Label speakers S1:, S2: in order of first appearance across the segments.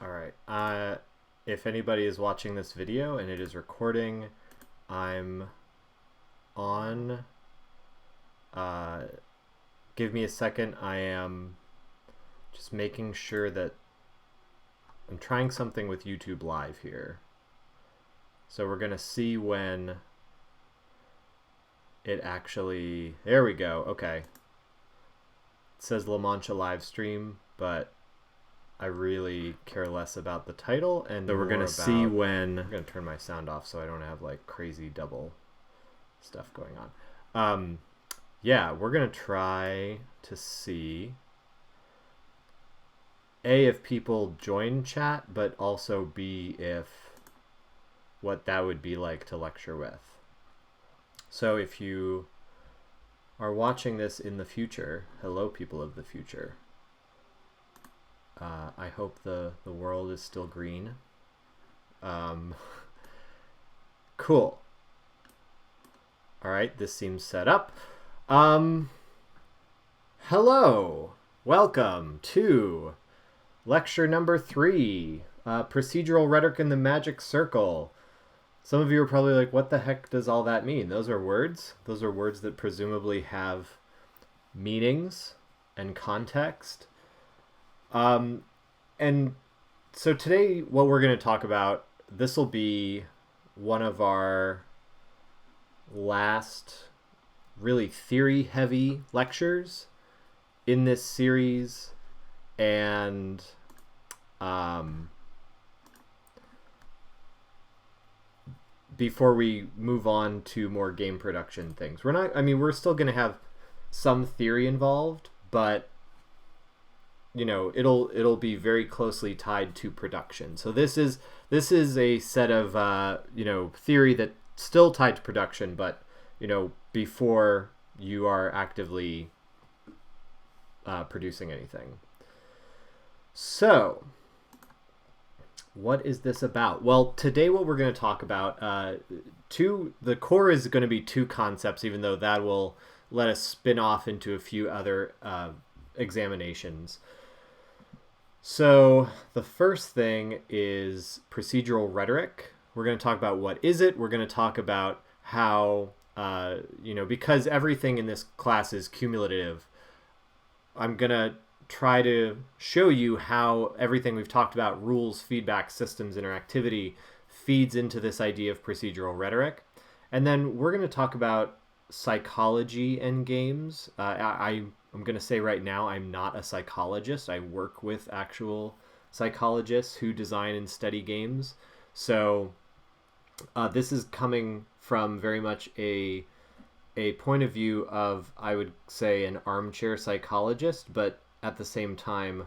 S1: All right. If anybody is watching this video and it is recording, I'm on. Give me a second. I am just making sure that I'm trying something with YouTube Live here. So we're going to see when it actually... There we go. Okay. It says La Mancha live stream, but I really care less about the title, and so we're gonna see when... I'm gonna turn my sound off so I don't have like crazy double stuff going on. Yeah, we're gonna try to see A, if people join chat, but also B, if what that would be like to lecture with. So if you are watching this in the future, hello people of the future. I hope the world is still green. Cool. All right, this seems set up. Hello. Welcome to lecture number 3, Procedural Rhetoric in the Magic Circle. Some of you are probably like, what the heck does all that mean? Those are words. Those are words that presumably have meanings and context. And so today, what we're going to talk about, this will be one of our last really theory-heavy lectures in this series. And before we move on to more game production things, we're still going to have some theory involved, but it'll be very closely tied to production. So this is a set of theory that's still tied to production, but before you are actively producing anything. So what is this about? Well, today what we're going to talk about, the core is going to be 2 concepts, even though that will let us spin off into a few other examinations. So the first thing is procedural rhetoric. We're going to talk about what is it. We're going to talk about how, because everything in this class is cumulative, I'm going to try to show you how everything we've talked about, rules, feedback, systems, interactivity, feeds into this idea of procedural rhetoric. And then we're going to talk about psychology in games. I'm going to say right now, I'm not a psychologist. I work with actual psychologists who design and study games. So this is coming from very much a point of view of, I would say, an armchair psychologist, but at the same time,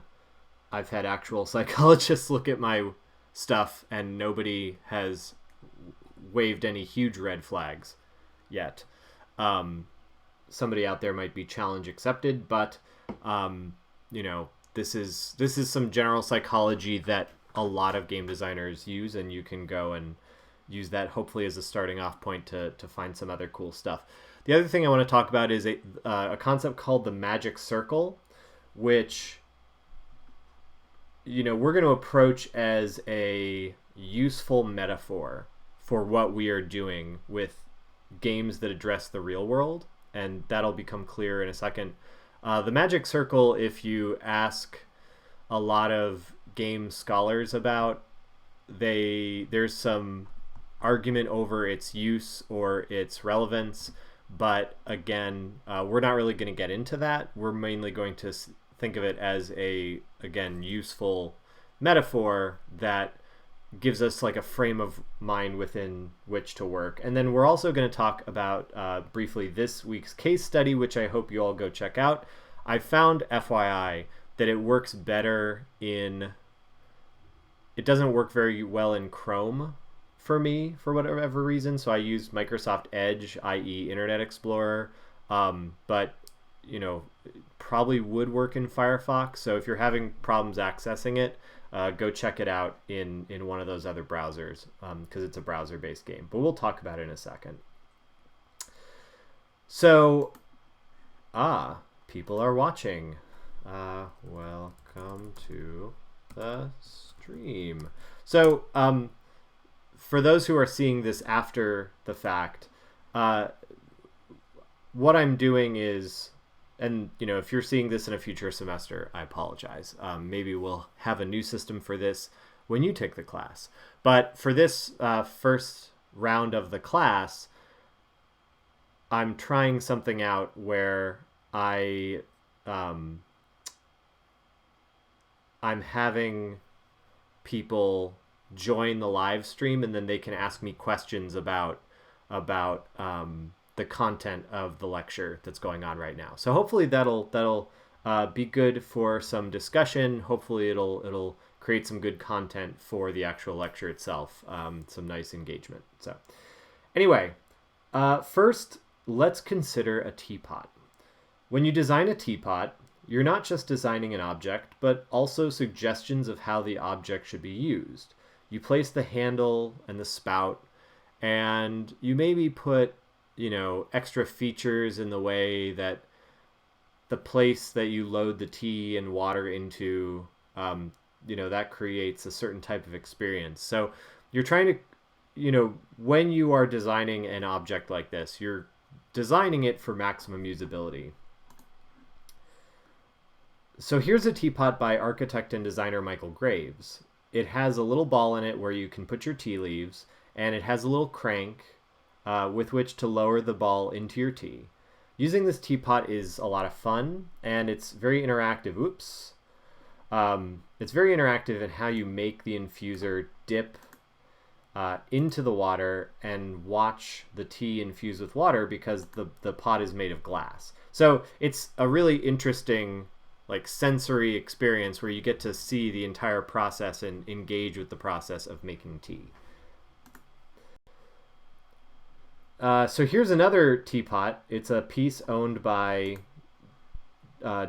S1: I've had actual psychologists look at my stuff and nobody has waved any huge red flags yet. Somebody out there might be challenge accepted, but this is some general psychology that a lot of game designers use, and you can go and use that hopefully as a starting off point to find some other cool stuff. The other thing I want to talk about is a concept called the magic circle, which we're going to approach as a useful metaphor for what we are doing with games that address the real world. And that'll become clear in a second. The magic circle, if you ask a lot of game scholars about, there's some argument over its use or its relevance. But again, we're not really going to get into that. We're mainly going to think of it as a, again, useful metaphor that gives us like a frame of mind within which to work. And then we're also going to talk about briefly this week's case study, which I hope you all go check out. I found, FYI, that it works better it doesn't work very well in Chrome for me for whatever reason. So I use Microsoft Edge, i.e. Internet Explorer, but probably would work in Firefox. So if you're having problems accessing it, go check it out in one of those other browsers, because it's a browser-based game. But we'll talk about it in a second. So, people are watching. Welcome to the stream. stream. So, for those who are seeing this after the fact, uh, what I'm doing is, and if you're seeing this in a future semester, I apologize. Maybe we'll have a new system for this when you take the class. But for this first round of the class, I'm trying something out where I'm having people join the live stream, and then they can ask me questions about the content of the lecture that's going on right now. So hopefully that'll be good for some discussion. Hopefully it'll create some good content for the actual lecture itself. Some nice engagement. So anyway, first let's consider a teapot. When you design a teapot, you're not just designing an object, but also suggestions of how the object should be used. You place the handle and the spout, and you maybe put, extra features in the way that the place that you load the tea and water into, that creates a certain type of experience. So you're trying to, when you are designing an object like this, you're designing it for maximum usability. So here's a teapot by architect and designer Michael Graves. It has a little ball in it where you can put your tea leaves, and it has a little crank with which to lower the ball into your tea. Using this teapot is a lot of fun, and it's very interactive. Oops. It's very interactive in how you make the infuser dip into the water and watch the tea infuse with water, because the pot is made of glass. So it's a really interesting sensory experience where you get to see the entire process and engage with the process of making tea. So here's another teapot. It's a piece owned by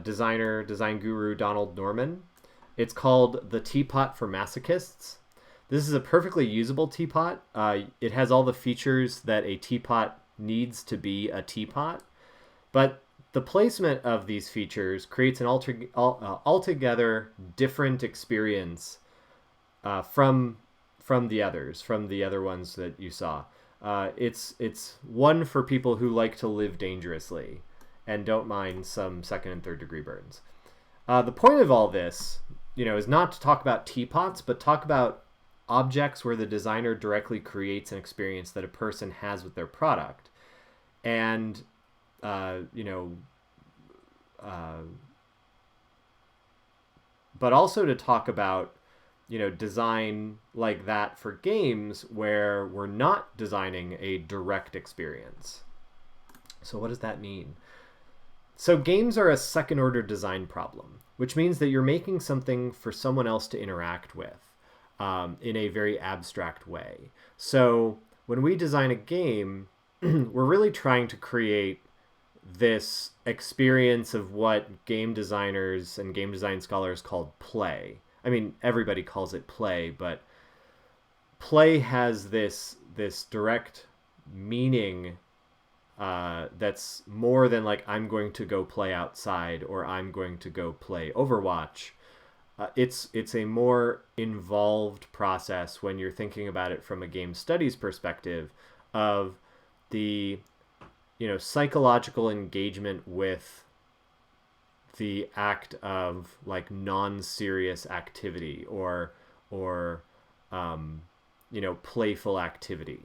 S1: design guru Donald Norman. It's called the Teapot for Masochists. This is a perfectly usable teapot. It has all the features that a teapot needs to be a teapot, but the placement of these features creates an altogether different experience from the other ones that you saw. It's one for people who like to live dangerously and don't mind some second and third degree burns. The point of all this, is not to talk about teapots, but talk about objects where the designer directly creates an experience that a person has with their product. And but also to talk about, design like that for games where we're not designing a direct experience. So what does that mean? So games are a second order design problem, which means that you're making something for someone else to interact with in a very abstract way. So when we design a game, we're really trying to create this experience of what game designers and game design scholars call play. I mean, everybody calls it play, but play has this direct meaning that's more than I'm going to go play outside or I'm going to go play Overwatch. It's a more involved process when you're thinking about it from a game studies perspective of the psychological engagement with the act of non-serious activity or playful activity.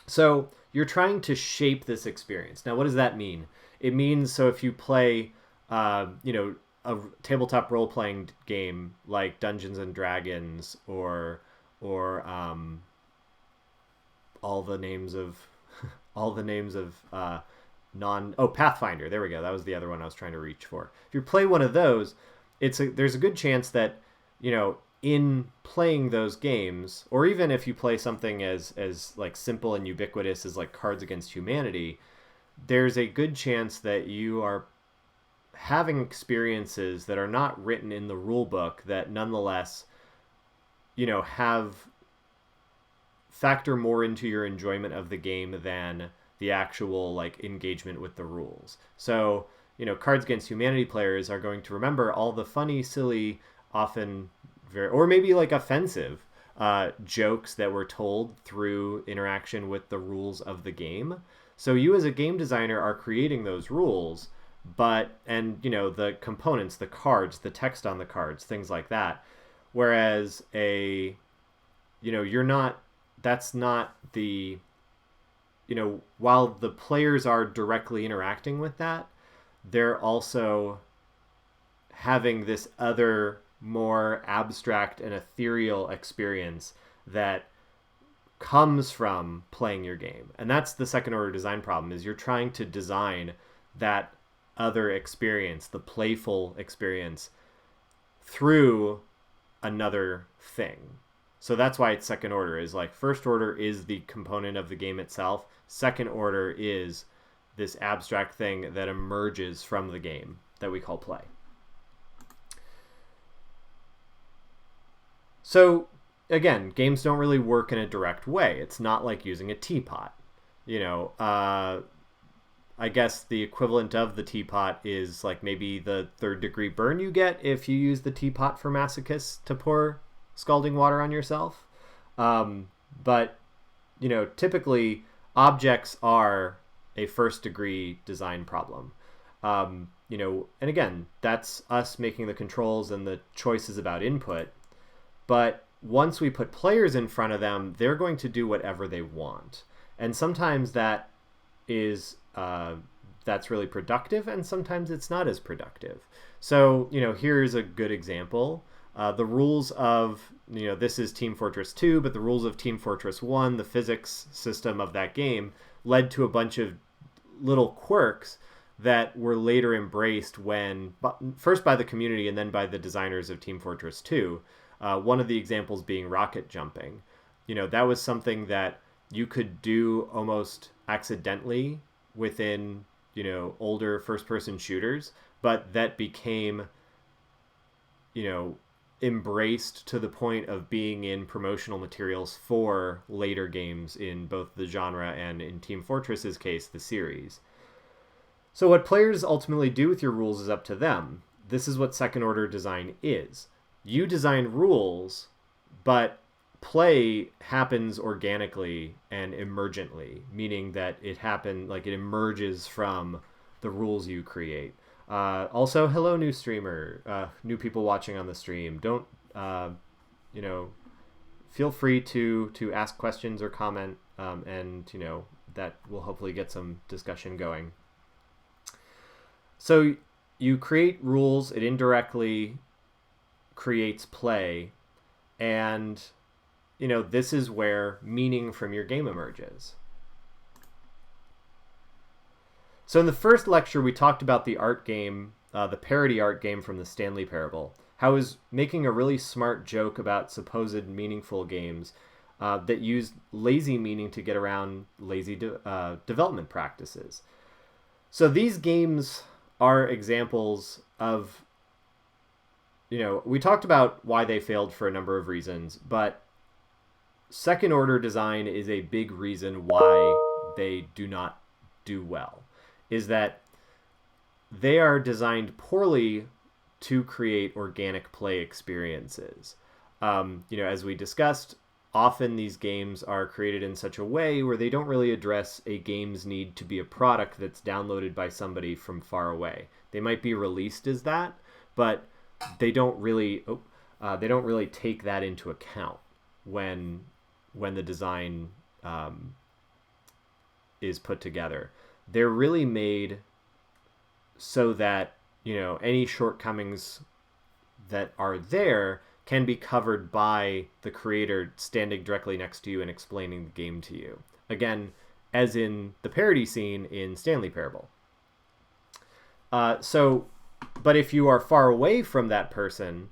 S1: So you're trying to shape this experience. Now, what does that mean? It means, so if you play a tabletop role-playing game like Dungeons and Dragons or all the names of Pathfinder. There we go. That was the other one I was trying to reach for. If you play one of those, there's a good chance that, in playing those games, or even if you play something as simple and ubiquitous as Cards Against Humanity, there's a good chance that you are having experiences that are not written in the rule book that nonetheless, factor more into your enjoyment of the game than the actual engagement with the rules. So, Cards Against Humanity players are going to remember all the funny, silly, often very, or maybe like offensive jokes that were told through interaction with the rules of the game. So you as a game designer are creating those rules, and the components, the cards, the text on the cards, things like that. Whereas you're not, that's not the, while the players are directly interacting with that, they're also having this other more abstract and ethereal experience that comes from playing your game. And that's the second order design problem, is you're trying to design that other experience, the playful experience, through another thing. So that's why it's second order. Is like first order is the component of the game itself. Second order is this abstract thing that emerges from the game that we call play. So again, games don't really work in a direct way. It's not like using a teapot. I guess the equivalent of the teapot is like maybe the third degree burn you get if you use the teapot for masochists to pour scalding water on yourself. But typically objects are a first degree design problem. And again, that's us making the controls and the choices about input. But once we put players in front of them, they're going to do whatever they want. And sometimes that is that's really productive, and sometimes it's not as productive. So here's a good example. The rules of this is Team Fortress 2, but the rules of Team Fortress 1, the physics system of that game, led to a bunch of little quirks that were later embraced first by the community and then by the designers of Team Fortress 2. One of the examples being rocket jumping. That was something that you could do almost accidentally within, older first-person shooters, but that became, embraced to the point of being in promotional materials for later games in both the genre and, in Team Fortress's case, the series. So what players ultimately do with your rules is up to them. This is what second-order design is. You design rules, but play happens organically and emergently, meaning that it emerges from the rules you create. Also, hello, new streamer, new people watching on the stream. Don't, feel free to ask questions or comment, and that will hopefully get some discussion going. So you create rules, it indirectly creates play, and this is where meaning from your game emerges. So in the first lecture we talked about the art game, the parody art game from the Stanley Parable, how it was making a really smart joke about supposed meaningful games that used lazy meaning to get around lazy development practices. So these games are examples of, we talked about why they failed for a number of reasons, but second order design is a big reason why they do not do well, is that they are designed poorly to create organic play experiences. As we discussed, often these games are created in such a way where they don't really address a game's need to be a product that's downloaded by somebody from far away. They might be released as that, but they don't really take that into account when the design is put together. They're really made so that any shortcomings that are there can be covered by the creator standing directly next to you and explaining the game to you. Again, as in the parody scene in Stanley Parable. But if you are far away from that person,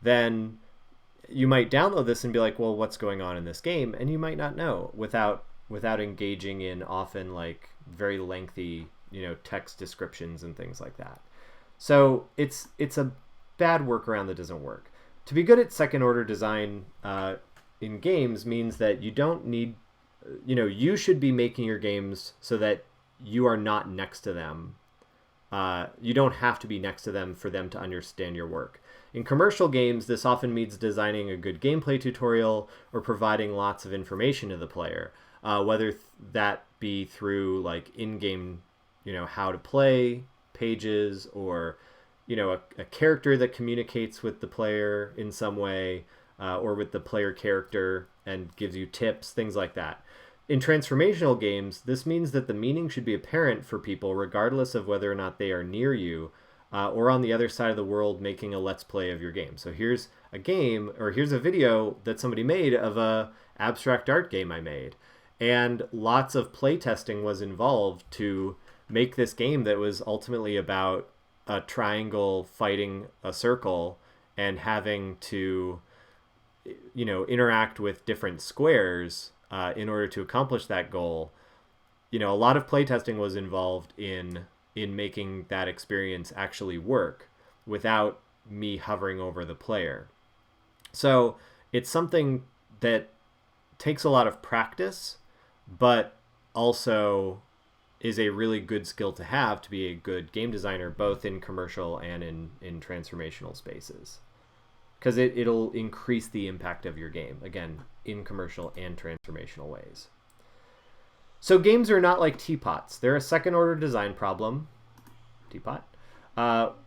S1: then you might download this and be like, well, what's going on in this game? And you might not know without engaging in often like very lengthy, text descriptions and things like that. So it's a bad workaround that doesn't work. To be good at second order design in games means that you don't need, you should be making your games so that you are not next to them. You don't have to be next to them for them to understand your work. In commercial games, this often means designing a good gameplay tutorial or providing lots of information to the player, whether that be through like in-game, how to play pages, or a character that communicates with the player in some way, or with the player character and gives you tips, things like that. In transformational games, this means that the meaning should be apparent for people regardless of whether or not they are near you, or on the other side of the world making a let's play of your game. So here's a game, or here's a video that somebody made of a abstract art game I made. And lots of playtesting was involved to make this game that was ultimately about a triangle fighting a circle and having to, interact with different squares in order to accomplish that goal. A lot of playtesting was involved in making that experience actually work without me hovering over the player. So it's something that takes a lot of practice, but also is a really good skill to have to be a good game designer, both in commercial and in transformational spaces. Because it'll increase the impact of your game, again, in commercial and transformational ways. So games are not like teapots. They're a second-order design problem, teapot,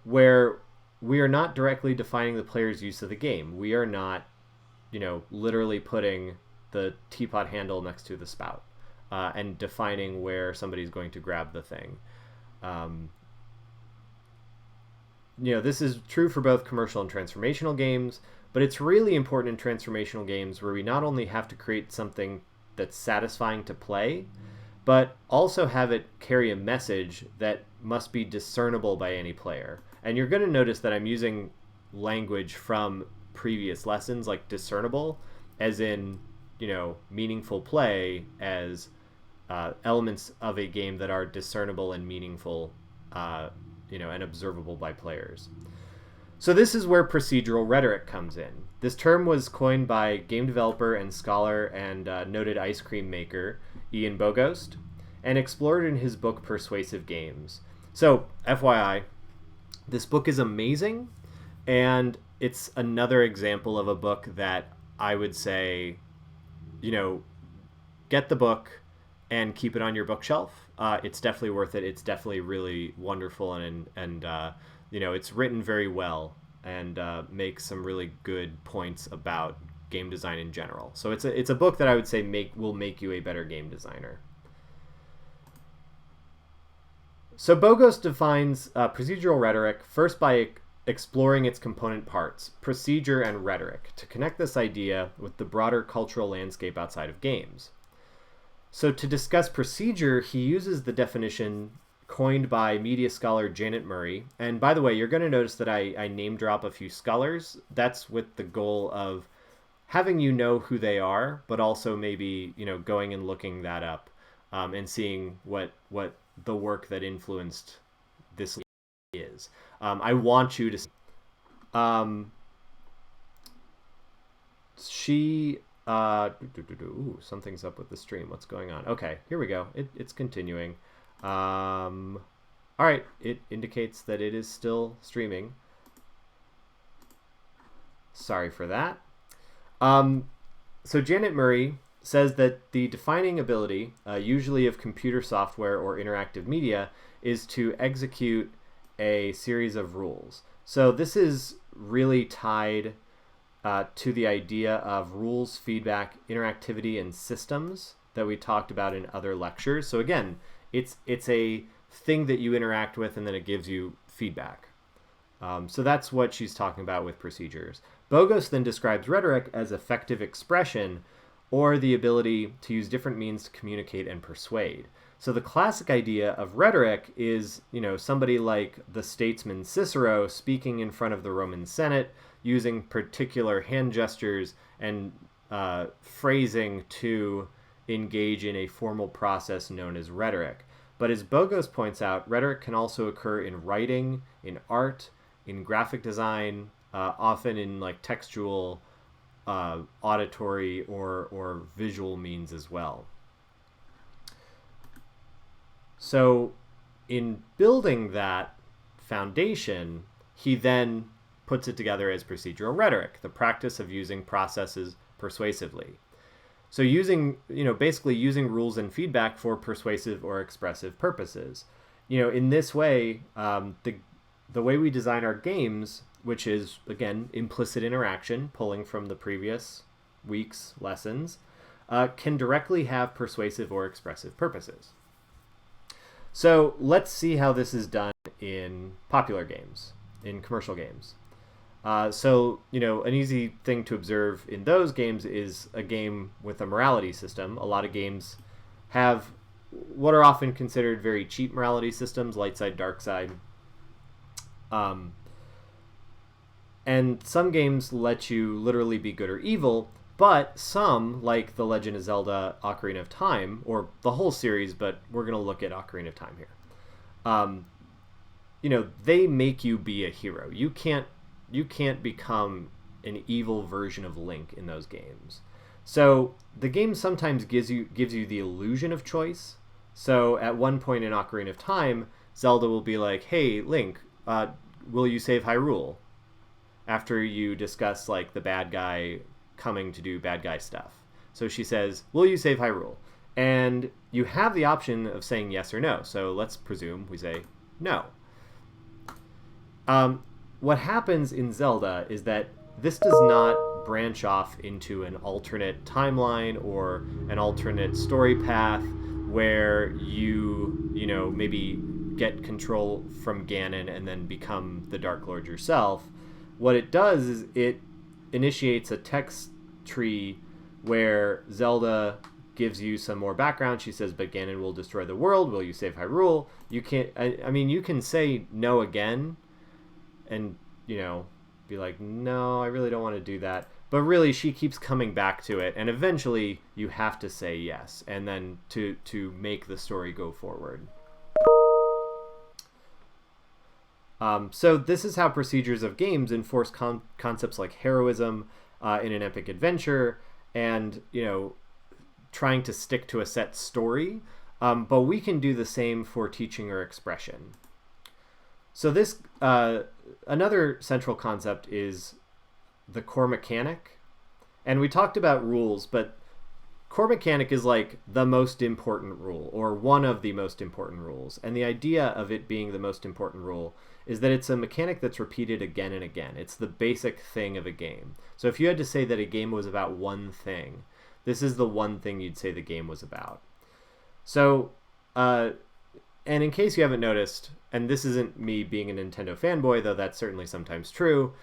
S1: where we are not directly defining the player's use of the game. We are not, literally putting the teapot handle next to the spout and defining where somebody's going to grab the thing. This is true for both commercial and transformational games, but it's really important in transformational games where we not only have to create something that's satisfying to play, but also have it carry a message that must be discernible by any player. And you're going to notice that I'm using language from previous lessons, like discernible, as in, meaningful play, as elements of a game that are discernible and meaningful, and observable by players. So this is where procedural rhetoric comes in. This term was coined by game developer and scholar and noted ice cream maker Ian Bogost, and explored in his book Persuasive Games. So, FYI, this book is amazing, and it's another example of a book that I would say, get the book and keep it on your bookshelf. It's definitely worth it. It's definitely really wonderful, and it's written very well and makes some really good points about game design in general. So it's a book that I would say will make you a better game designer. So Bogost defines procedural rhetoric first by exploring its component parts, procedure and rhetoric, to connect this idea with the broader cultural landscape outside of games. So to discuss procedure, he uses the definition coined by media scholar Janet Murray. And by the way, you're going to notice that I name drop a few scholars. That's with the goal of having you know who they are, but also maybe, going and looking that up and seeing what the work that influenced this is. I want you to ooh, something's up with the stream. What's going on? Okay, here we go. It's continuing. All right, it indicates that it is still streaming. Sorry for that. So Janet Murray says that the defining ability, usually of computer software or interactive media, is to execute a series of rules. So this is really tied to the idea of rules, feedback, interactivity, and systems that we talked about in other lectures. So again, it's a thing that you interact with and then it gives you feedback. So that's what she's talking about with procedures. Bogost then describes rhetoric as effective expression, or the ability to use different means to communicate and persuade. So the classic idea of rhetoric is, somebody like the statesman Cicero speaking in front of the Roman Senate, using particular hand gestures and phrasing to engage in a formal process known as rhetoric. But as Bogost points out, rhetoric can also occur in writing, in art, in graphic design, often in like textual, auditory, or visual means as well. So in building that foundation, he then puts it together as procedural rhetoric, the practice of using processes persuasively. So basically using rules and feedback for persuasive or expressive purposes. In this way, the way we design our games, which is, again, implicit interaction, pulling from the previous week's lessons, can directly have persuasive or expressive purposes. So let's see how this is done in popular games, in commercial games. An easy thing to observe in those games is a game with a morality system. A lot of games have what are often considered very cheap morality systems, light side, dark side. And some games let you literally be good or evil, but some, like The Legend of Zelda Ocarina of Time, or the whole series, but we're going to look at Ocarina of Time here. They make you be a hero. You can't become an evil version of Link in those games. So the game sometimes gives you the illusion of choice. So at one point in Ocarina of Time, Zelda will be like, "Hey, Link, will you save Hyrule?" After you discuss like the bad guy coming to do bad guy stuff. So she says, "Will you save Hyrule?" And you have the option of saying yes or no. So let's presume we say no. What happens in Zelda is that this does not branch off into an alternate timeline or an alternate story path where you maybe get control from Ganon and then become the Dark Lord yourself. What it does is it initiates a text tree where Zelda gives you some more background. She says, "But Ganon will destroy the world. Will you save Hyrule?" You can't. You can say no again, and be like, "No, I really don't want to do that." But really, she keeps coming back to it, and eventually you have to say yes, and then to make the story go forward. So this is how procedures of games enforce concepts like heroism in an epic adventure, and trying to stick to a set story. But we can do the same for teaching or expression. So this another central concept is the core mechanic. And we talked about rules, but core mechanic is like the most important rule, or one of the most important rules. And the idea of it being the most important rule is that it's a mechanic that's repeated again and again. It's the basic thing of a game. So if you had to say that a game was about one thing, this is the one thing you'd say the game was about. So, and in case you haven't noticed, and this isn't me being a Nintendo fanboy, though that's certainly sometimes true,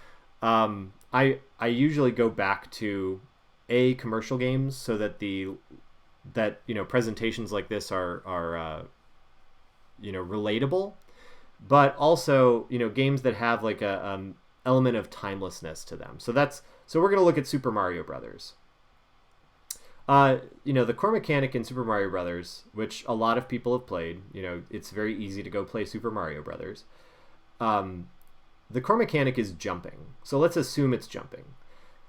S1: I usually go back to commercial games so that presentations like this are relatable, but also games that have like a element of timelessness to them. So we're going to look at Super Mario Brothers. The core mechanic in Super Mario Brothers, which a lot of people have played, it's very easy to go play Super Mario Brothers. The core mechanic is jumping. So let's assume it's jumping.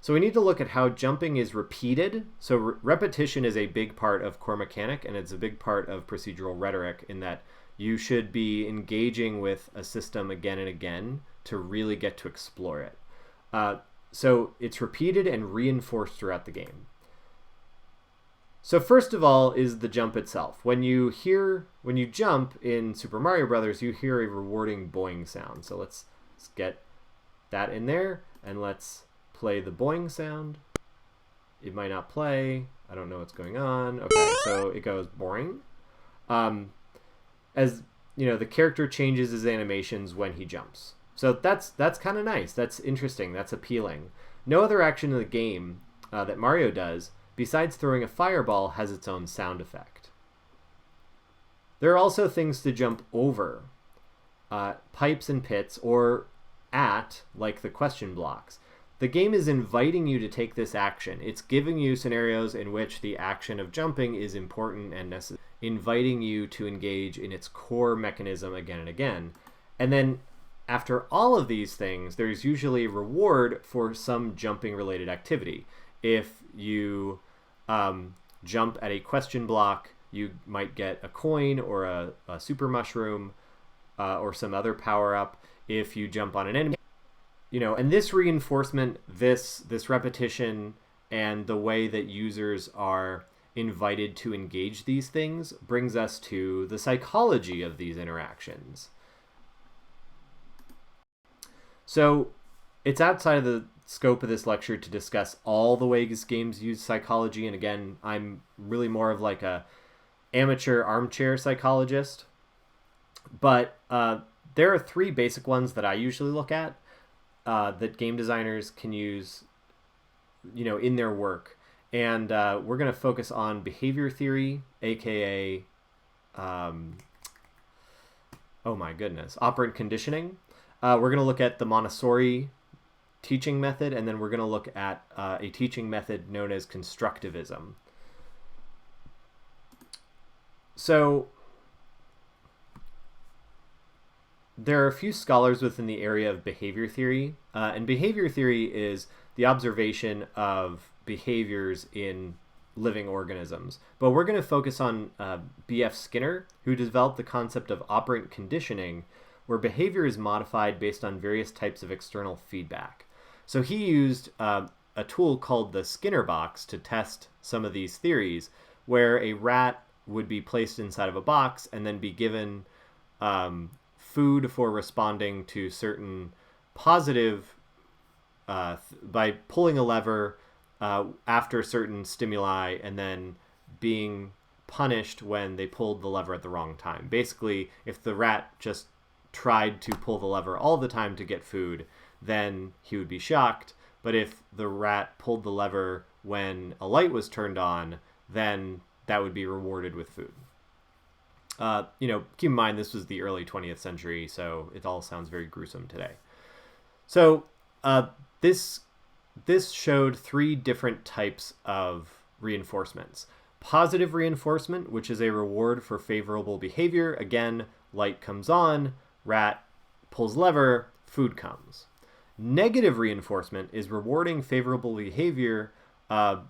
S1: So we need to look at how jumping is repeated. So repetition is a big part of core mechanic, and it's a big part of procedural rhetoric in that you should be engaging with a system again and again to really get to explore it. So it's repeated and reinforced throughout the game. So first of all is the jump itself. When you jump in Super Mario Brothers, you hear a rewarding boing sound. So let's get that in there, and let's play the boing sound. It might not play. I don't know what's going on. Okay, so it goes boing. As the character changes his animations when he jumps. So that's kind of nice. That's interesting. That's appealing. No other action in the game that Mario does, besides throwing a fireball, has its own sound effect. There are also things to jump over, pipes and pits, or at, like the question blocks. The game is inviting you to take this action. It's giving you scenarios in which the action of jumping is important and necessary, inviting you to engage in its core mechanism again and again. And then after all of these things, there's usually a reward for some jumping related activity. If you jump at a question block, you might get a coin or a super mushroom or some other power up. If you jump on an enemy, And this reinforcement, this repetition, and the way that users are invited to engage these things brings us to the psychology of these interactions. So it's outside of the scope of this lecture to discuss all the ways games use psychology. And again, I'm really more of like a amateur armchair psychologist. But there are three basic ones that I usually look at that game designers can use, in their work. And we're going to focus on behavior theory, aka, oh my goodness, operant conditioning. We're going to look at the Montessori teaching method, and then we're going to look at a teaching method known as constructivism. So there are a few scholars within the area of behavior theory, and behavior theory is the observation of behaviors in living organisms. But we're going to focus on B.F. Skinner, who developed the concept of operant conditioning, where behavior is modified based on various types of external feedback. So he used a tool called the Skinner box to test some of these theories, where a rat would be placed inside of a box and then be given food for responding to certain positive, by pulling a lever after certain stimuli, and then being punished when they pulled the lever at the wrong time. Basically, if the rat just tried to pull the lever all the time to get food, then he would be shocked. But if the rat pulled the lever when a light was turned on, then that would be rewarded with food. Keep in mind this was the early 20th century, so it all sounds very gruesome today. So this showed three different types of reinforcements. Positive reinforcement, which is a reward for favorable behavior. Again, light comes on, rat pulls lever, food comes. Negative reinforcement is rewarding favorable behavior by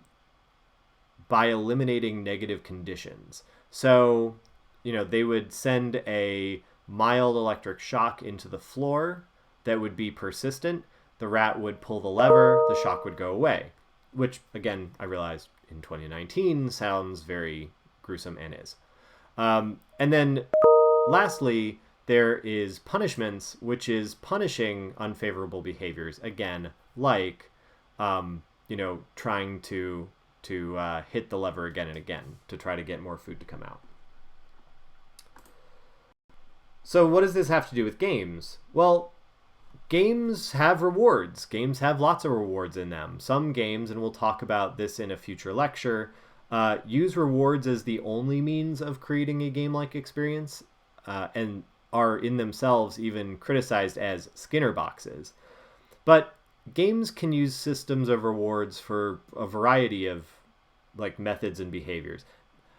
S1: eliminating negative conditions. So, they would send a mild electric shock into the floor that would be persistent. The rat would pull the lever, the shock would go away, which, again, I realized in 2019 sounds very gruesome and is. And then lastly, there is punishments, which is punishing unfavorable behaviors. Again, like, trying to hit the lever again and again to try to get more food to come out. So what does this have to do with games? Well, games have rewards. Games have lots of rewards in them. Some games, and we'll talk about this in a future lecture, use rewards as the only means of creating a game-like experience, and are in themselves even criticized as Skinner boxes. But games can use systems of rewards for a variety of methods and behaviors.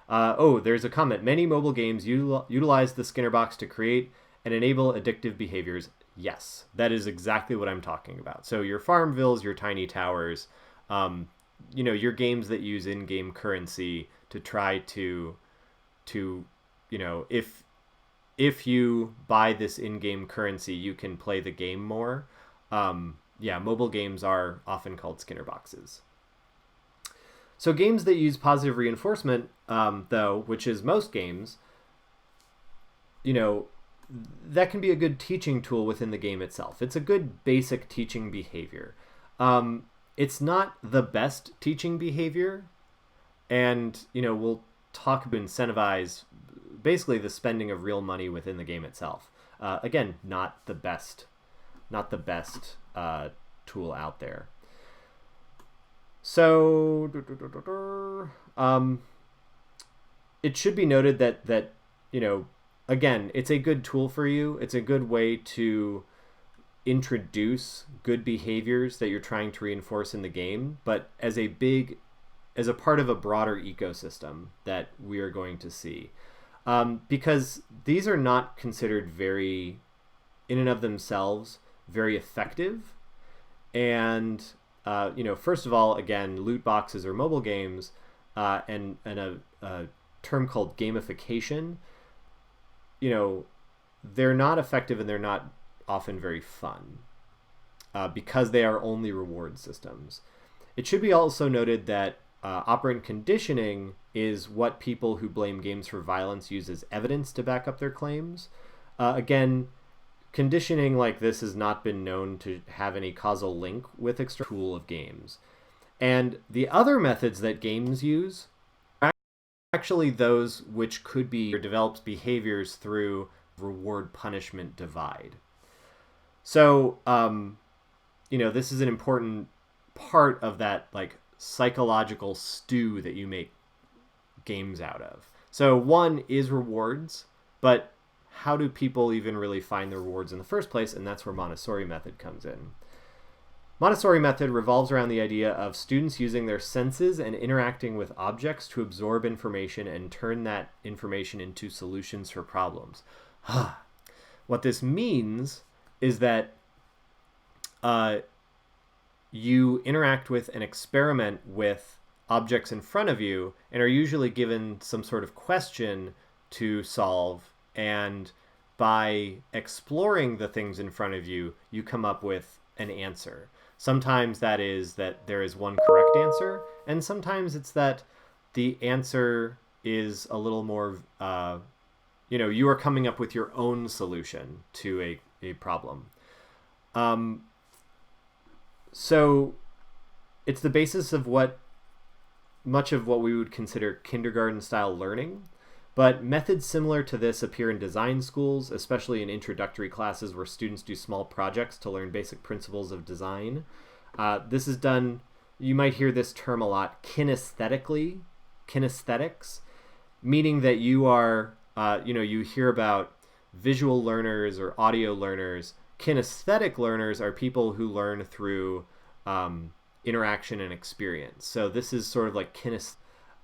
S1: There's a comment. Many mobile games utilize the Skinner box to create and enable addictive behaviors. Yes, that is exactly what I'm talking about. So your Farmvilles, your Tiny Towers, your games that use in-game currency to try to if you buy this in-game currency, you can play the game more. Mobile games are often called Skinner boxes. So games that use positive reinforcement, though, which is most games, that can be a good teaching tool within the game itself. It's a good basic teaching behavior. It's not the best teaching behavior, and we'll talk about incentivize basically the spending of real money within the game itself. Again, not the best tool out there. So it should be noted that again, it's a good tool for you. It's a good way to introduce good behaviors that you're trying to reinforce in the game, but as a part of a broader ecosystem that we are going to see. Because these are not considered very, in and of themselves, very effective. And, first of all, again, loot boxes or mobile games, and a term called gamification, they're not effective and they're not often very fun. because they are only reward systems. It should be also noted that operant conditioning is what people who blame games for violence use as evidence to back up their claims. Again, conditioning like this has not been known to have any causal link with external tool of games. And the other methods that games use are actually those which could be or develops behaviors through reward punishment divide. So, this is an important part of that like psychological stew that you make games out of. So one is rewards, but how do people even really find the rewards in the first place? And that's where Montessori method comes in. Montessori method revolves around the idea of students using their senses and interacting with objects to absorb information and turn that information into solutions for problems. What this means is that you interact with and experiment with objects in front of you and are usually given some sort of question to solve. And by exploring the things in front of you, you come up with an answer. Sometimes that is that there is one correct answer, and sometimes it's that the answer is a little more, you are coming up with your own solution to a problem. So it's the basis of much of what we would consider kindergarten-style learning. But methods similar to this appear in design schools, especially in introductory classes where students do small projects to learn basic principles of design. This is done, you might hear this term a lot, kinesthetically, kinesthetics, meaning that you are, you hear about visual learners or audio learners. Kinesthetic learners are people who learn through interaction and experience. So this is sort of like kinesthetic.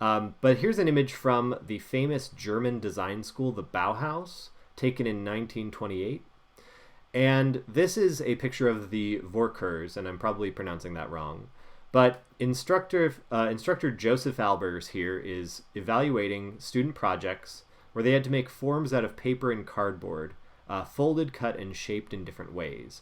S1: But here's an image from the famous German design school, the Bauhaus, taken in 1928. And this is a picture of the Vorkers, and I'm probably pronouncing that wrong. But instructor Joseph Albers here is evaluating student projects where they had to make forms out of paper and cardboard, folded, cut, and shaped in different ways.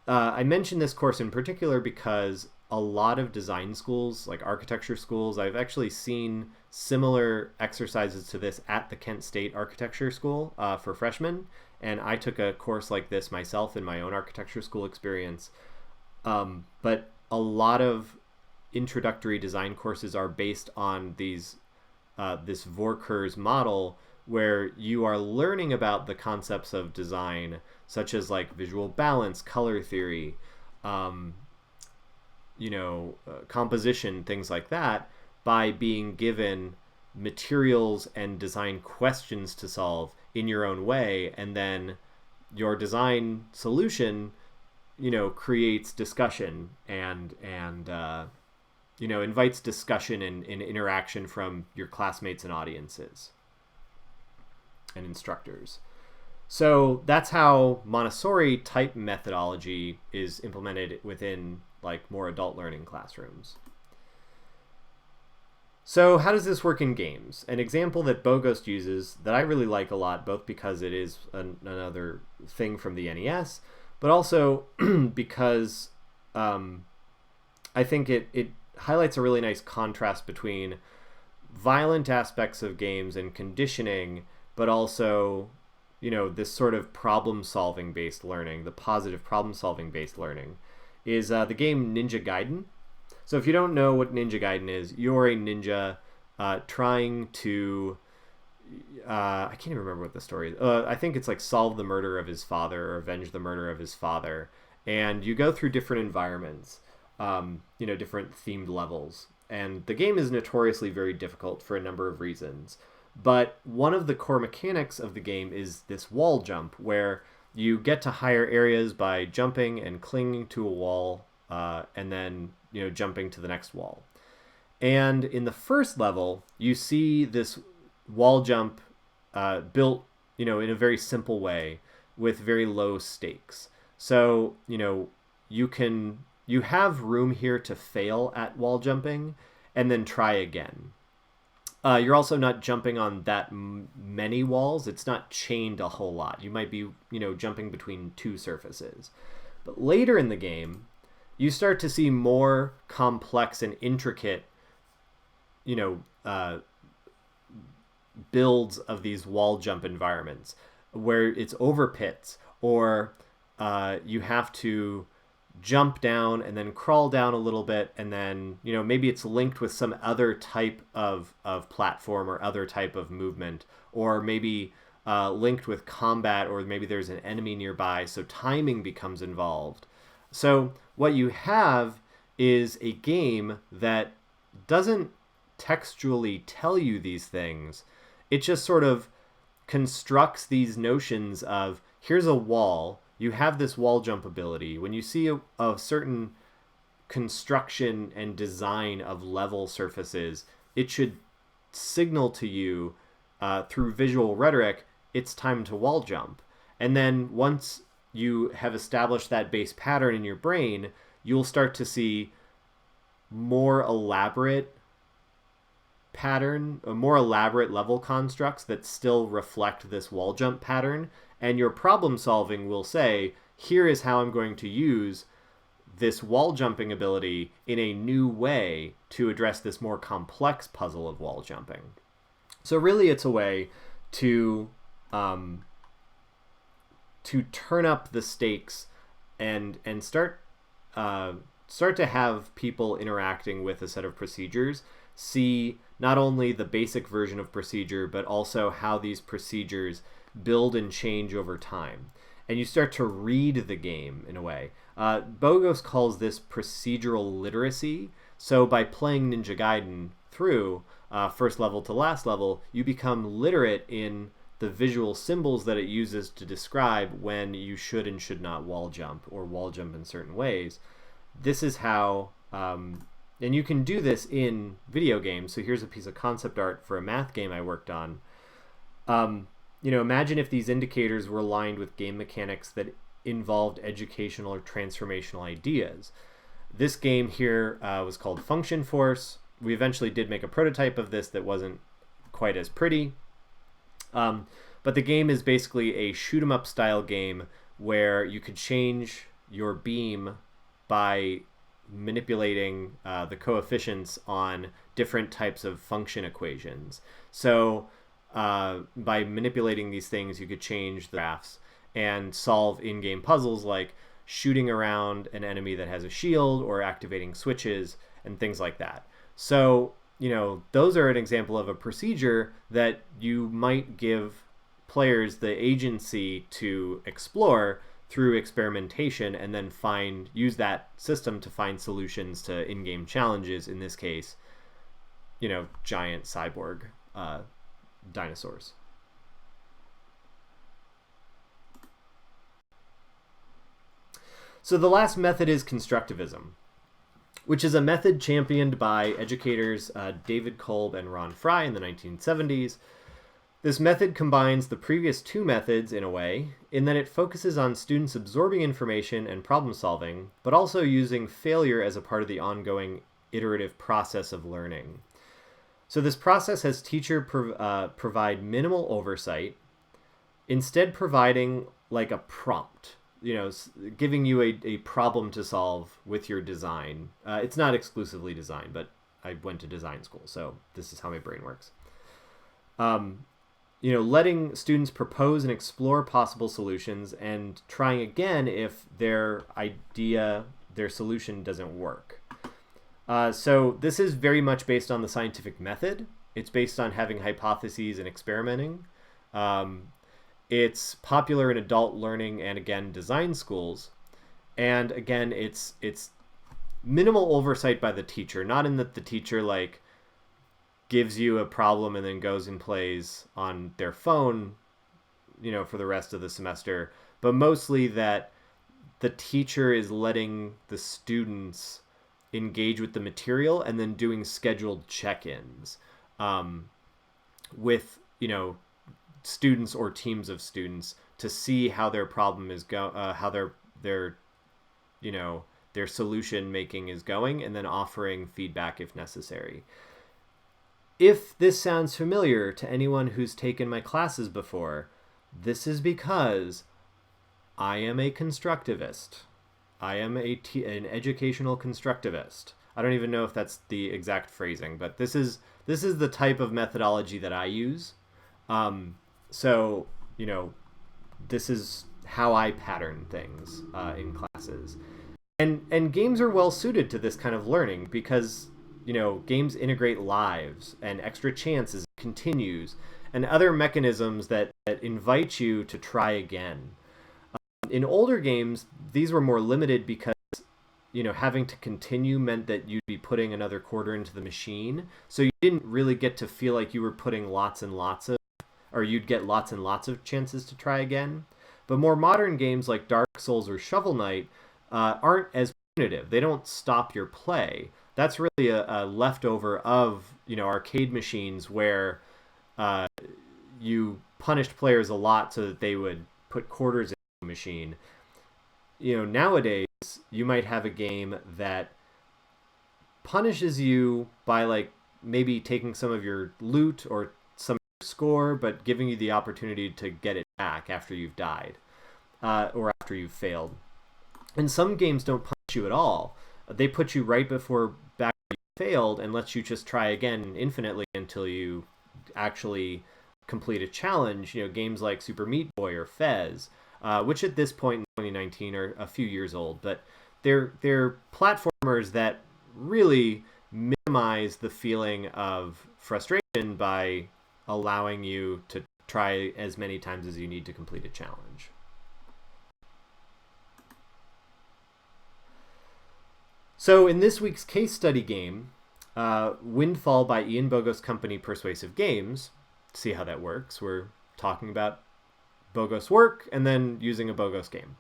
S1: I mention this course in particular because a lot of design schools, like architecture schools, I've actually seen similar exercises to this at the Kent State Architecture School for freshmen, and I took a course like this myself in my own architecture school experience. But a lot of introductory design courses are based on this Vorkers model, where you are learning about the concepts of design, such as like visual balance, color theory, composition, things like that, by being given materials and design questions to solve in your own way, and then your design solution, creates discussion and invites discussion and interaction from your classmates and audiences and instructors. So that's how Montessori type methodology is implemented within like more adult learning classrooms. So how does this work in games? An example that Bogost uses that I really like a lot, both because it is another thing from the NES, but also because I think it highlights a really nice contrast between violent aspects of games and conditioning, but also this sort of problem-solving based learning, the positive problem-solving based learning, is the game Ninja Gaiden. So if you don't know what Ninja Gaiden is, you're a ninja trying to... I can't even remember what the story is. I think it's like solve the murder of his father or avenge the murder of his father. And you go through different environments, different themed levels. And the game is notoriously very difficult for a number of reasons. But one of the core mechanics of the game is this wall jump, where you get to higher areas by jumping and clinging to a wall, and then jumping to the next wall. And in the first level, you see this wall jump built, in a very simple way with very low stakes. So you have room here to fail at wall jumping and then try again. You're also not jumping on that many walls. It's not chained a whole lot. You might be, jumping between two surfaces. But later in the game, you start to see more complex and intricate, you know, builds of these wall jump environments where it's over pits, or you have to jump down and then crawl down a little bit, and then maybe it's linked with some other type of platform or other type of movement, or maybe linked with combat, or maybe there's an enemy nearby, so timing becomes involved. So what you have is a game that doesn't textually tell you these things. It just sort of constructs these notions of, here's a wall, you have this wall jump ability. When you see a certain construction and design of level surfaces, it should signal to you through visual rhetoric, it's time to wall jump. And then once you have established that base pattern in your brain, you'll start to see more elaborate more elaborate level constructs that still reflect this wall jump pattern. And your problem solving will say, here is how I'm going to use this wall jumping ability in a new way to address this more complex puzzle of wall jumping. So really it's a way to turn up the stakes and start to have people interacting with a set of procedures see not only the basic version of procedure, but also how these procedures build and change over time. And you start to read the game in a way. Bogos calls this procedural literacy. So by playing Ninja Gaiden through first level to last level, you become literate in the visual symbols that it uses to describe when you should and should not wall jump, or wall jump in certain ways. This is how, and you can do this in video games. So here's a piece of concept art for a math game I worked on. Imagine if these indicators were aligned with game mechanics that involved educational or transformational ideas. This game here was called Function Force. We eventually did make a prototype of this that wasn't quite as pretty. But the game is basically a shoot 'em up style game where you could change your beam by manipulating the coefficients on different types of function equations. So by manipulating these things, you could change the graphs and solve in-game puzzles like shooting around an enemy that has a shield, or activating switches and things like that. So, those are an example of a procedure that you might give players the agency to explore through experimentation, and then use that system to find solutions to in-game challenges, in this case, giant cyborg dinosaurs. So the last method is constructivism, which is a method championed by educators David Kolb and Ron Fry in the 1970s. This method combines the previous two methods in a way, in that it focuses on students absorbing information and problem solving, but also using failure as a part of the ongoing iterative process of learning. So this process has teachers provide minimal oversight, instead providing like a prompt, giving you a problem to solve with your design. It's not exclusively design, but I went to design school, so this is how my brain works. Letting students propose and explore possible solutions, and trying again if their solution doesn't work. So this is very much based on the scientific method. It's based on having hypotheses and experimenting. It's popular in adult learning and, again, design schools. And again, it's minimal oversight by the teacher, not in that the teacher gives you a problem and then goes and plays on their phone, for the rest of the semester, but mostly that the teacher is letting the students engage with the material and then doing scheduled check-ins with, students or teams of students to see how their problem is how their solution making is going, and then offering feedback if necessary. If this sounds familiar to anyone who's taken my classes before, this is because I am a constructivist. I am an educational constructivist. I don't even know if that's the exact phrasing, but this is the type of methodology that I use. So you know, this is how I pattern things in classes. And games are well suited to this kind of learning because games integrate lives and extra chances, continues, and other mechanisms that invite you to try again. In older games, these were more limited because having to continue meant that you'd be putting another quarter into the machine, so you didn't really get to feel like you were putting lots and lots of, or you'd get lots and lots of chances to try again. But more modern games like Dark Souls or Shovel Knight aren't as punitive. They don't stop your play. That's really a leftover of arcade machines where you punished players a lot so that they would put quarters in the machine. Nowadays you might have a game that punishes you by like maybe taking some of your loot or some of your score, but giving you the opportunity to get it back after you've died or after you've failed. And some games don't punish you at all. They put you right before back where you failed and lets you just try again infinitely until you actually complete a challenge. Games like Super Meat Boy or Fez, which at this point in 2019 are a few years old, but they're platformers that really minimize the feeling of frustration by allowing you to try as many times as you need to complete a challenge. So in this week's case study game, Windfall by Ian Bogo's company Persuasive Games, see how that works. We're talking about Bogo's work and then using a Bogo's game.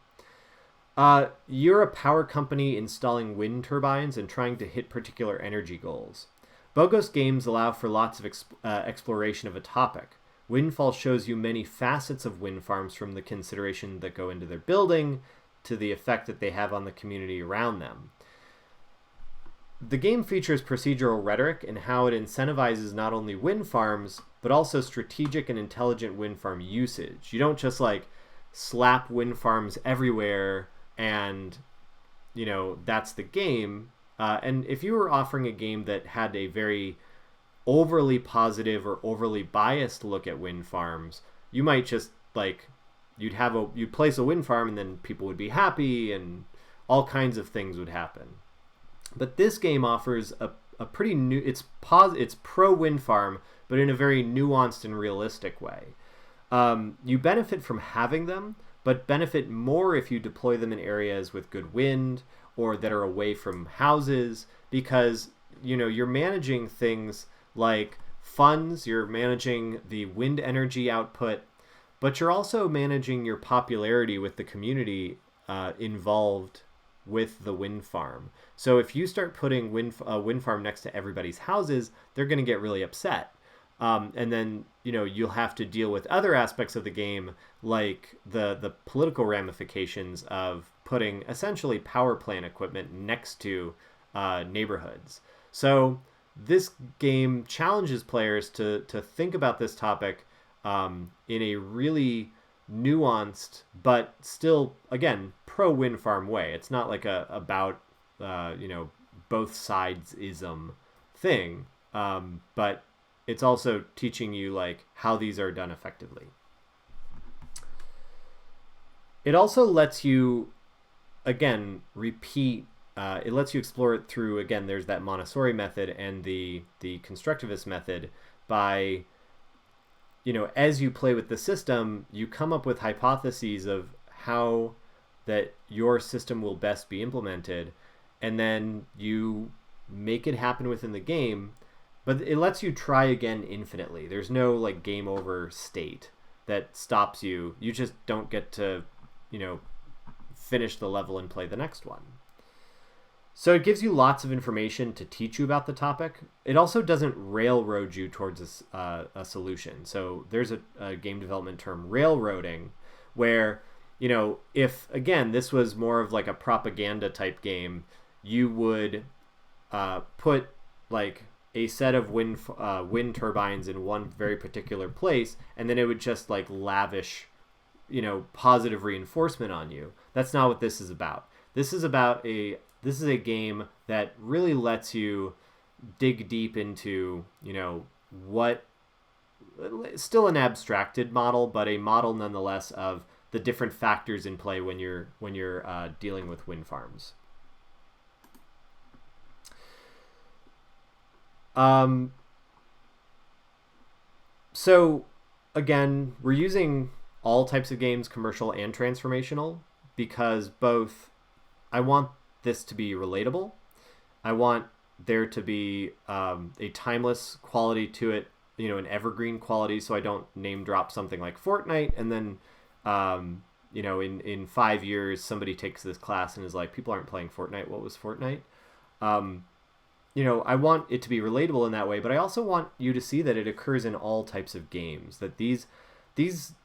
S1: You're a power company installing wind turbines and trying to hit particular energy goals. Bogo's games allow for lots of exploration of a topic. Windfall shows you many facets of wind farms, from the consideration that go into their building to the effect that they have on the community around them. The game features procedural rhetoric and how it incentivizes not only wind farms, but also strategic and intelligent wind farm usage. You don't just like slap wind farms everywhere and, that's the game. And if you were offering a game that had a very overly positive or overly biased look at wind farms, you might just like, you'd place a wind farm and then people would be happy and all kinds of things would happen. But this game offers a pretty new, it's pro wind farm, but in a very nuanced and realistic way. You benefit from having them, but benefit more if you deploy them in areas with good wind or that are away from houses, because you're managing things like funds, you're managing the wind energy output, but you're also managing your popularity with the community involved with the wind farm. So if you start putting a wind farm next to everybody's houses, they're going to get really upset. And then you'll have to deal with other aspects of the game, like the political ramifications of putting essentially power plant equipment next to neighborhoods. So this game challenges players to think about this topic in a really nuanced but still, again, pro wind farm way. It's not like about both sides ism thing, but it's also teaching you like how these are done effectively. It also lets you, again, repeat. It lets you explore it through, again, there's that Montessori method and the constructivist method. By as you play with the system, you come up with hypotheses of how that your system will best be implemented, and then you make it happen within the game. But it lets you try again infinitely. There's no like game over state that stops you. You just don't get to, finish the level and play the next one. So it gives you lots of information to teach you about the topic. It also doesn't railroad you towards a solution. So there's a game development term, railroading, where, if, again, this was more of like a propaganda type game, you would put like a set of wind turbines in one very particular place, and then it would just like lavish, positive reinforcement on you. That's not what this is about. This is a game that really lets you dig deep into, what still an abstracted model, but a model nonetheless of the different factors in play when you're dealing with wind farms. So again, we're using all types of games, commercial and transformational, because both I want this to be relatable. I want there to be a timeless quality to it, an evergreen quality, so I don't name drop something like Fortnite and then, in 5 years somebody takes this class and is like, people aren't playing Fortnite. What was Fortnite? Um, I want it to be relatable in that way, but I also want you to see that it occurs in all types of games. That these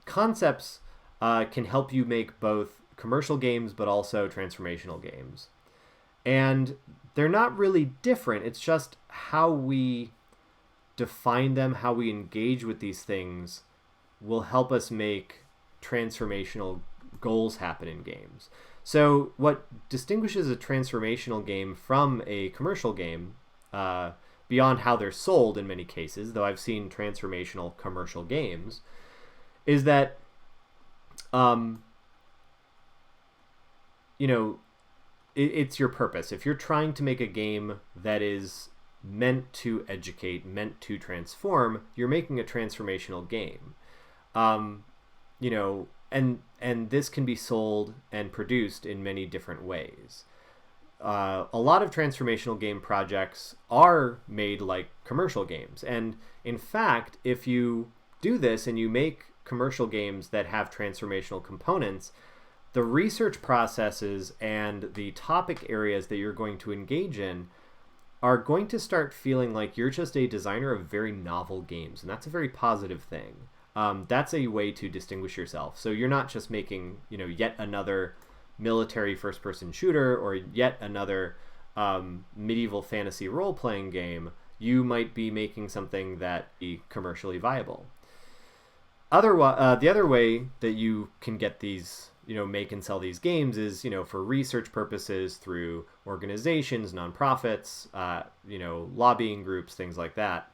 S1: concepts can help you make both commercial games but also transformational games. And they're not really different. It's just how we define them, how we engage with these things will help us make transformational goals happen in games. So what distinguishes a transformational game from a commercial game, beyond how they're sold in many cases, though I've seen transformational commercial games, is that, it's your purpose. If you're trying to make a game that is meant to educate, meant to transform, you're making a transformational game. And this can be sold and produced in many different ways. A lot of transformational game projects are made like commercial games. And in fact, if you do this and you make commercial games that have transformational components, the research processes and the topic areas that you're going to engage in are going to start feeling like you're just a designer of very novel games. And that's a very positive thing. That's a way to distinguish yourself. So you're not just making, yet another military first-person shooter or yet another medieval fantasy role-playing game. You might be making something that is commercially viable. The other way that you can get these, make and sell these games is, for research purposes through organizations, nonprofits, lobbying groups, things like that.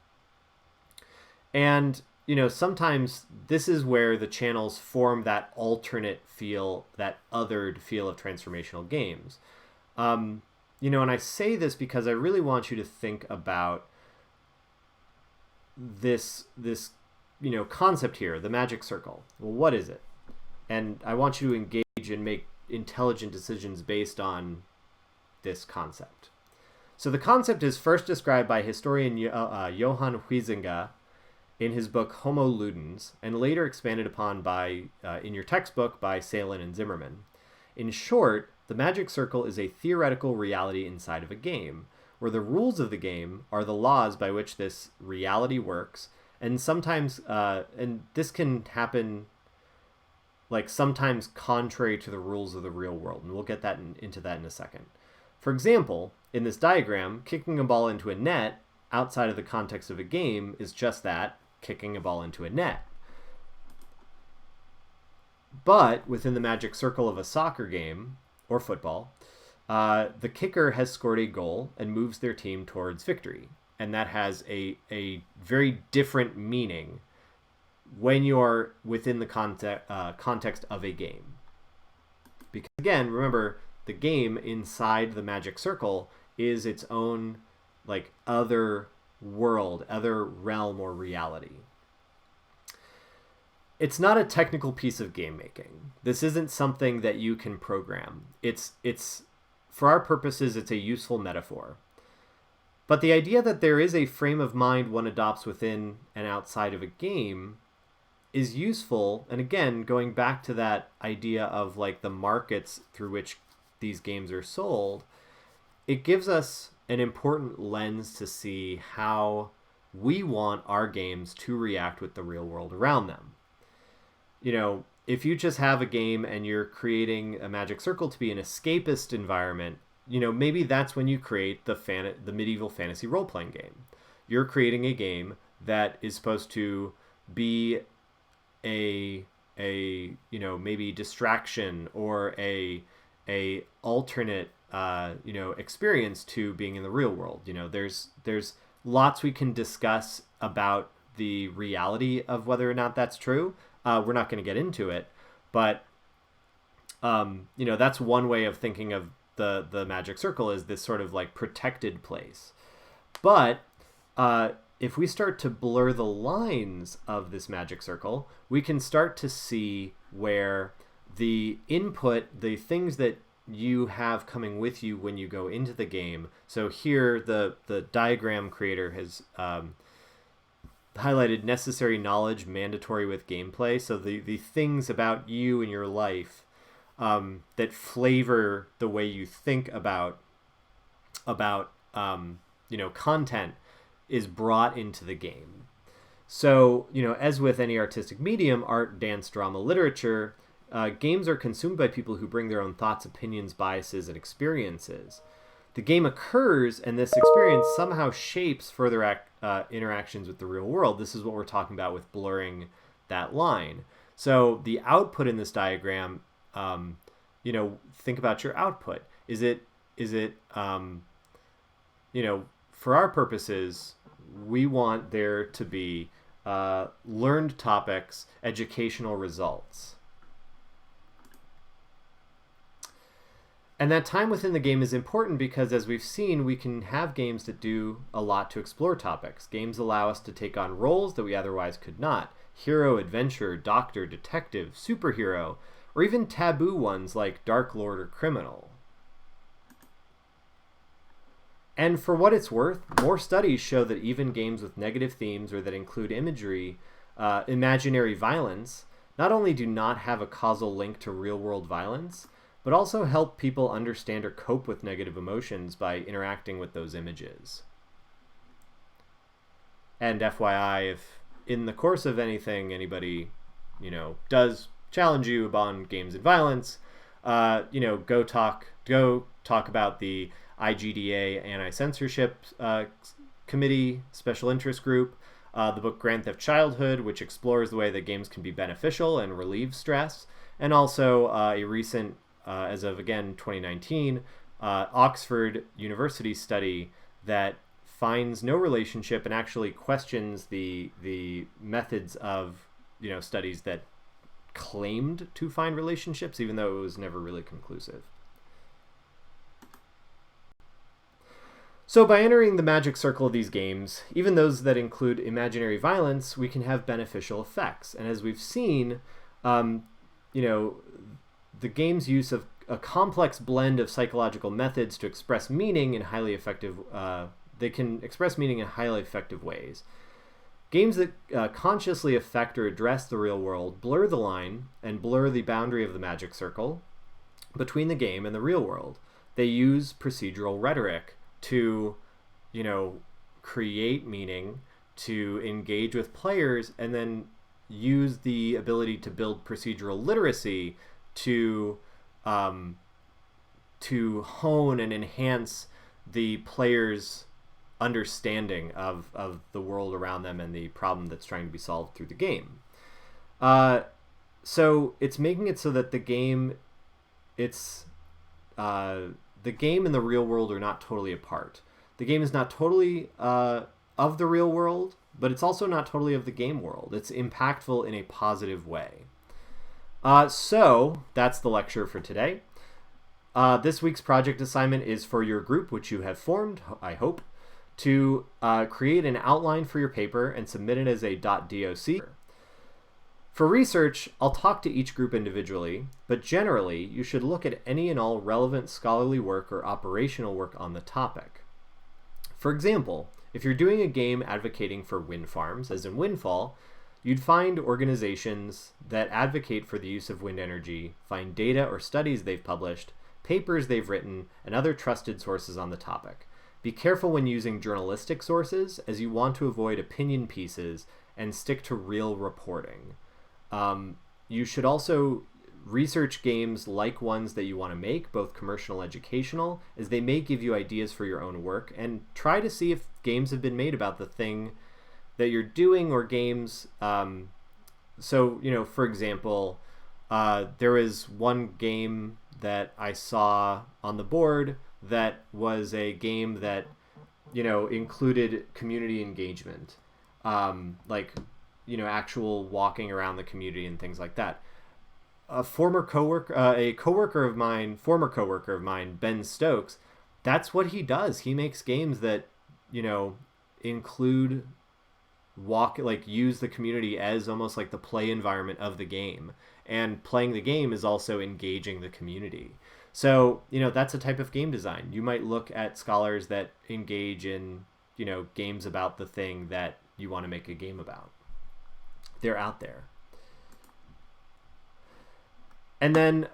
S1: And sometimes this is where the channels form that alternate feel, that othered feel of transformational games. And I say this because I really want you to think about this concept here, the magic circle. Well, what is it? And I want you to engage and make intelligent decisions based on this concept. So the concept is first described by historian Johann Huizinga in his book Homo Ludens, and later expanded upon by in your textbook by Salin and Zimmerman. In short, the magic circle is a theoretical reality inside of a game, where the rules of the game are the laws by which this reality works, and sometimes, and this can happen sometimes contrary to the rules of the real world, and we'll get into that in a second. For example, in this diagram, kicking a ball into a net outside of the context of a game is just that, kicking a ball into a net. But within the magic circle of a soccer game or football, the kicker has scored a goal and moves their team towards victory. And that has a very different meaning when you're within the context of a game. Because again, remember, the game inside the magic circle is its own other world, other realm or reality. It's not a technical piece of game making. This isn't something that you can program. It's for our purposes, it's a useful metaphor. But the idea that there is a frame of mind one adopts within and outside of a game is useful. And again, going back to that idea of the markets through which these games are sold, it gives us an important lens to see how we want our games to react with the real world around them. If you just have a game and you're creating a magic circle to be an escapist environment, maybe that's when you create the medieval fantasy role-playing game. You're creating a game that is supposed to be a maybe distraction or a a alternate experience to being in the real world. There's lots we can discuss about the reality of whether or not that's true. We're not going to get into it, but that's one way of thinking of the magic circle, is this sort of like protected place. But if we start to blur the lines of this magic circle, we can start to see where the input, the things that you have coming with you when you go into the game. So here, the diagram creator has highlighted necessary knowledge, mandatory with gameplay. So the things about you and your life that flavor the way you think about content is brought into the game. So, as with any artistic medium, art, dance, drama, literature, games are consumed by people who bring their own thoughts, opinions, biases, and experiences. The game occurs, and this experience somehow shapes further interactions with the real world. This is what we're talking about with blurring that line. So the output in this diagram, think about your output. Is it for our purposes, we want there to be learned topics, educational results. And that time within the game is important because, as we've seen, we can have games that do a lot to explore topics. Games allow us to take on roles that we otherwise could not. Hero, adventurer, doctor, detective, superhero, or even taboo ones like Dark Lord or criminal. And for what it's worth, more studies show that even games with negative themes or that include imagery, imaginary violence, not only do not have a causal link to real-world violence, but also help people understand or cope with negative emotions by interacting with those images. And FYI, if in the course of anything anybody, does challenge you upon games and violence, go talk about the IGDA Anti-Censorship Committee Special Interest Group, the book Grand Theft Childhood, which explores the way that games can be beneficial and relieve stress, and also a recent, as of, again, 2019, Oxford University study that finds no relationship and actually questions the methods of studies that claimed to find relationships, even though it was never really conclusive. So by entering the magic circle of these games, even those that include imaginary violence, we can have beneficial effects. And as we've seen, the game's use of a complex blend of psychological methods to express meaning in highly effective, they can express meaning in highly effective ways. Games that consciously affect or address the real world blur the line and blur the boundary of the magic circle between the game and the real world. They use procedural rhetoric to, create meaning, to engage with players, and then use the ability to build procedural literacy to hone and enhance the player's understanding of the world around them and the problem that's trying to be solved through the game. So it's making it so that the game and the real world are not totally apart. The game is not totally of the real world, but it's also not totally of the game world. It's impactful in a positive way. So that's the lecture for today. This week's project assignment is for your group, which you have formed, I hope, to create an outline for your paper and submit it as a .doc. For research, I'll talk to each group individually, but generally, you should look at any and all relevant scholarly work or operational work on the topic. For example, if you're doing a game advocating for wind farms, as in Windfall, you'd find organizations that advocate for the use of wind energy, find data or studies they've published, papers they've written, and other trusted sources on the topic. Be careful when using journalistic sources, as you want to avoid opinion pieces and stick to real reporting. You should also research games like ones that you want to make, both commercial and educational, as they may give you ideas for your own work, and try to see if games have been made about the thing that you're doing, or games. For example, there was one game that I saw on the board that was a game that, included community engagement, like, actual walking around the community and things like that. Former coworker of mine, Ben Stokes, that's what he does. He makes games that, include use the community as almost like the play environment of the game. And playing the game is also engaging the community. So, that's a type of game design. You might look at scholars that engage in, games about the thing that you want to make a game about. They're out there. And then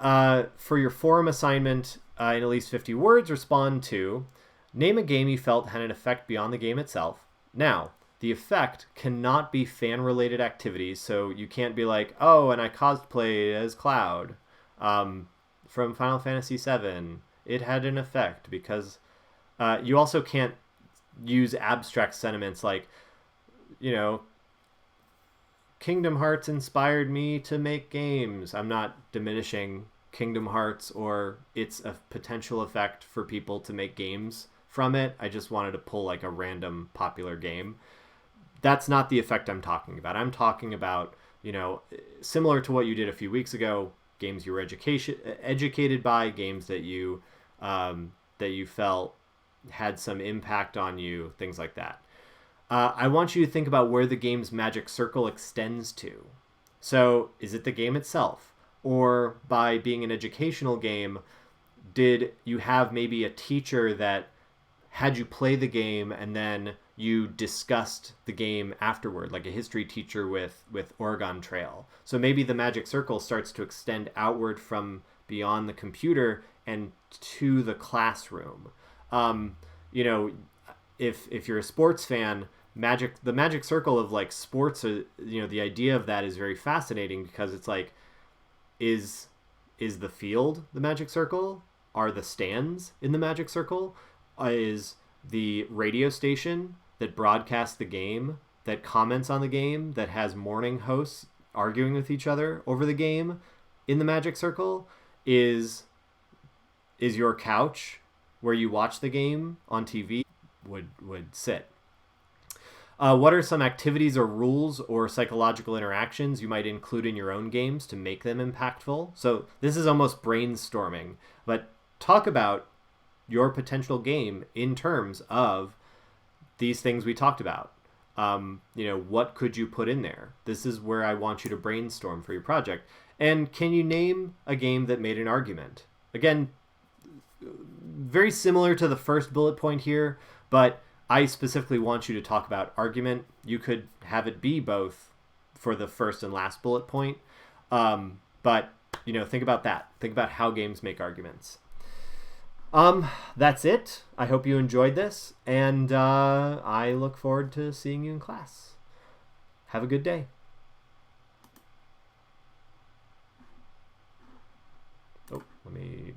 S1: for your forum assignment, in at least 50 words, respond to: name a game you felt had an effect beyond the game itself. Now, the effect cannot be fan-related activities, so you can't be like, oh, and I cosplayed as Cloud from Final Fantasy VII. It had an effect because you also can't use abstract sentiments like, Kingdom Hearts inspired me to make games. I'm not diminishing Kingdom Hearts or its a potential effect for people to make games from it. I just wanted to pull like a random popular game. That's not the effect I'm talking about. I'm talking about, similar to what you did a few weeks ago, games you were educated by, games that you felt had some impact on you, things like that. I want you to think about where the game's magic circle extends to. So, is it the game itself? Or by being an educational game, did you have maybe a teacher that had you play the game and then you discussed the game afterward, like a history teacher with Oregon Trail? So maybe the magic circle starts to extend outward from beyond the computer and to the classroom. If you're a sports fan, the magic circle of like sports, the idea of that is very fascinating because it's like, is the field the magic circle? Are the stands in the magic circle? Is the radio station that broadcasts the game, that comments on the game, that has morning hosts arguing with each other over the game in the magic circle? Is your couch where you watch the game on TV would sit? What are some activities or rules or psychological interactions you might include in your own games to make them impactful? So this is almost brainstorming, but talk about your potential game in terms of these things we talked about. What could you put in there? This is where I want you to brainstorm for your project. And can you name a game that made an argument? Again, very similar to the first bullet point here, but I specifically want you to talk about argument. You could have it be both for the first and last bullet point. But, think about that. Think about how games make arguments. That's it. I hope you enjoyed this, and I look forward to seeing you in class. Have a good day. Oh, let me